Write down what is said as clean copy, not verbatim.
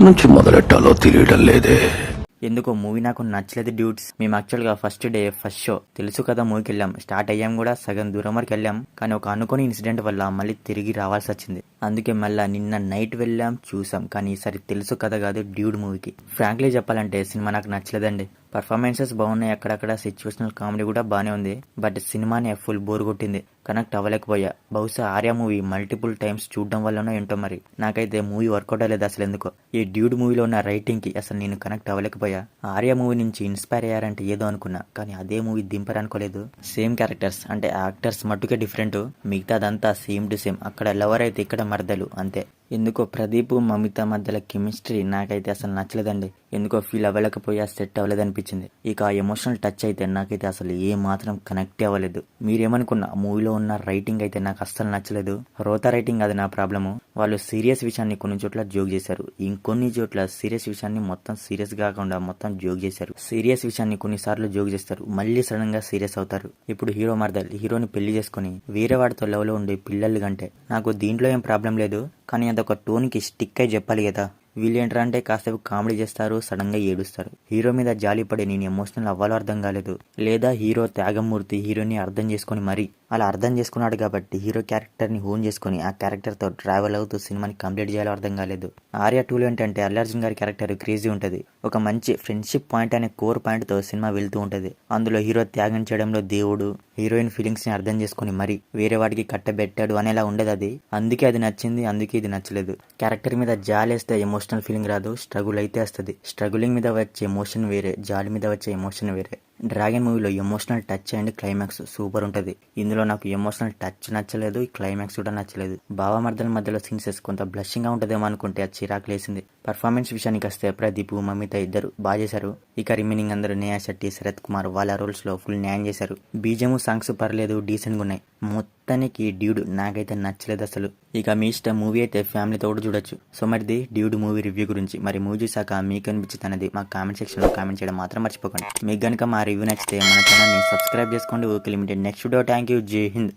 నుంచి మొదలెట్టాలో తెలియడం లేదే. ఎందుకో మూవీ నాకు నచ్చలేదు డ్యూట్స్. మేము యాక్చువల్గా ఫస్ట్ డే ఫస్ట్ షో తెలుసు కదా మూవీకి వెళ్ళాం. స్టార్ట్ అయ్యాం కూడా సగం దూరం వరకు వెళ్ళాం. కానీ ఒక అనుకోని ఇన్సిడెంట్ వల్ల మళ్ళీ తిరిగి రావాల్సి వచ్చింది. అందుకే మళ్ళీ నిన్న నైట్ వెళ్ళాం చూసాం. కానీ ఈసారి తెలుసు కథ కాదు డ్యూడ్ మూవీకి. ఫ్రాంక్లీ చెప్పాలంటే సినిమా నాకు నచ్చలేదండి. పర్ఫార్మెన్సెస్ బాగున్నాయి, అక్కడక్కడ సిచ్యువేషనల్ కామెడీ కూడా బాగానే ఉంది. బట్ సినిమానే ఫుల్ బోర్ కొట్టింది, కనెక్ట్ అవ్వలేకపోయా. బహుశా ఆర్యా మూవీ మల్టిపుల్ టైమ్స్ చూడడం వల్లనో ఏంటో మరి నాకైతే మూవీ వర్కౌట్ అవ్వలేదు అసలు ఎందుకో. ఈ డ్యూడ్ మూవీలో ఉన్న రైటింగ్ కి అసలు నేను కనెక్ట్ అవ్వలేకపోయా. ఆర్యా మూవీ నుంచి ఇన్స్పైర్ అయ్యారంటే ఏదో అనుకున్నా, కానీ అదే మూవీ దింపరనుకోలేదు. సేమ్ క్యారెక్టర్స్ అంటే యాక్టర్స్ మట్టుకే డిఫరెంట్, మిగతాదంతా సేమ్ టు సేమ్. అక్కడ లవర్ అయితే ఇక్కడ మర్దలు అంతే. ఎందుకో ప్రదీప్ మమిత మధ్యలో కెమిస్ట్రీ నాకైతే అసలు నచ్చలేదండి. ఎందుకో ఫీల్ అవ్వలేకపోయా, సెట్ అవ్వలేదనిపించింది. ఇక ఆ ఎమోషనల్ టచ్ అయితే నాకైతే అసలు ఏ మాత్రం కనెక్ట్ అవ్వలేదు. మీరేమనుకున్నా మూవీలో ఉన్న రైటింగ్ అయితే నాకు అస్సలు నచ్చలేదు. రోతా రైటింగ్ అది నా ప్రాబ్లము. వాళ్ళు సీరియస్ విషయాన్ని కొన్ని చోట్ల జోక్ చేశారు, ఇంకొన్ని చోట్ల సీరియస్ విషయాన్ని మొత్తం సీరియస్ కాకుండా మొత్తం జోక్ చేశారు. సీరియస్ విషయాన్ని కొన్నిసార్లు జోక్ చేస్తారు, మళ్ళీ సడన్ గా సీరియస్ అవుతారు. ఇప్పుడు హీరో మర్దల్ హీరోని పెళ్లి చేసుకుని వేరే వాడితో లవ్ లో ఉండే పిల్లలు కంటే నాకు దీంట్లో ఏం ప్రాబ్లం లేదు. కానీ అదొక టోన్కి స్టిక్ అయి చెప్పాలి కదా. వీళ్ళేంట్రా అంటే కాసేపు కామెడీ చేస్తారు, సడన్ గా ఏడుస్తారు. హీరో మీద జాలి పడి నేను ఎమోషనల్ అవ్వాలో అర్థం కాలేదు, లేదా హీరో త్యాగమూర్తి హీరోని అర్థం చేసుకుని మరి అలా అర్థం చేసుకున్నాడు కాబట్టి హీరో క్యారెక్టర్ ని హోన్ చేసుకుని ఆ క్యారెక్టర్ తో ట్రావెల్ అవుతూ సినిమాని కంప్లీట్ చేయాలో అర్థం కాలేదు. ఆర్యా 2లో ఏంటంటే అల్లు అర్జున్ గారి క్యారెక్టర్ క్రేజీ ఉంటది. ఒక మంచి ఫ్రెండ్షిప్ పాయింట్ అనే కోర్ పాయింట్ తో సినిమా వెళ్తూ ఉంటది. అందులో హీరో త్యాగం చేయడంలో దేవుడు హీరోయిన్ ఫీలింగ్స్ ని అర్థం చేసుకుని మరి వేరే వాడికి కట్టబెట్టాడు అనేలా ఉండదు అది. అందుకే అది నచ్చింది, అందుకే ఇది నచ్చలేదు. క్యారెక్టర్ మీద జాలేస్తే ఎమోషనల్ ఫీలింగ్ రాదు, స్ట్రగుల్ అయితే వస్తుంది. స్ట్రగులింగ్ మీద వచ్చే ఎమోషన్ వేరే, జాలి మీద వచ్చే ఎమోషన్ వేరే. డ్రాగన్ మూవీలో emotional touch and climax super ఉంటది. ఇందులో నాకు ఎమోషనల్ టచ్ నచ్చలేదు, క్లైమాక్స్ కూడా నచ్చలేదు. బావమర్దల మధ్యలో సీన్సెస్ కొంత బ్లషింగ్ గా ఉంటదేమో అనుకుంటే అది చిరాకు లేసింది. పర్ఫార్మెన్స్ విషయానికి వస్తే ప్రదీప్ మమిత ఇద్దరు బాగా చేశారు. ఇక రిమైనింగ్ అందరూ నేహా శెట్టి శరత్ కుమార్ వాళ్ళ రోల్స్ లో ఫుల్ న్యాయం చేశారు. బీజము సాంగ్స్ పర్లేదు, డీసెంట్ గా ఉన్నాయి. మొత్తానికి డ్యూడ్ నాకైతే నచ్చలేదు అసలు. ఇక మీ ఇష్టం, మూవీ అయితే ఫ్యామిలీతో కూడా చూడొచ్చు. సో మరిది డ్యూడ్ మూవీ రివ్యూ గురించి. మరి మూవీ చూసాక మీకు అనిపించింది అనేది మా కామెంట్ సెక్షన్ లో కామెంట్ చేయడం మాత్రం మర్చిపోకండి. మీకు గనుక మా రివ్యూ నచ్చితే మన ఛానల్ ని సబ్స్క్రైబ్ చేసుకోండి. Okay limited next video. Thank you. జై హింద్.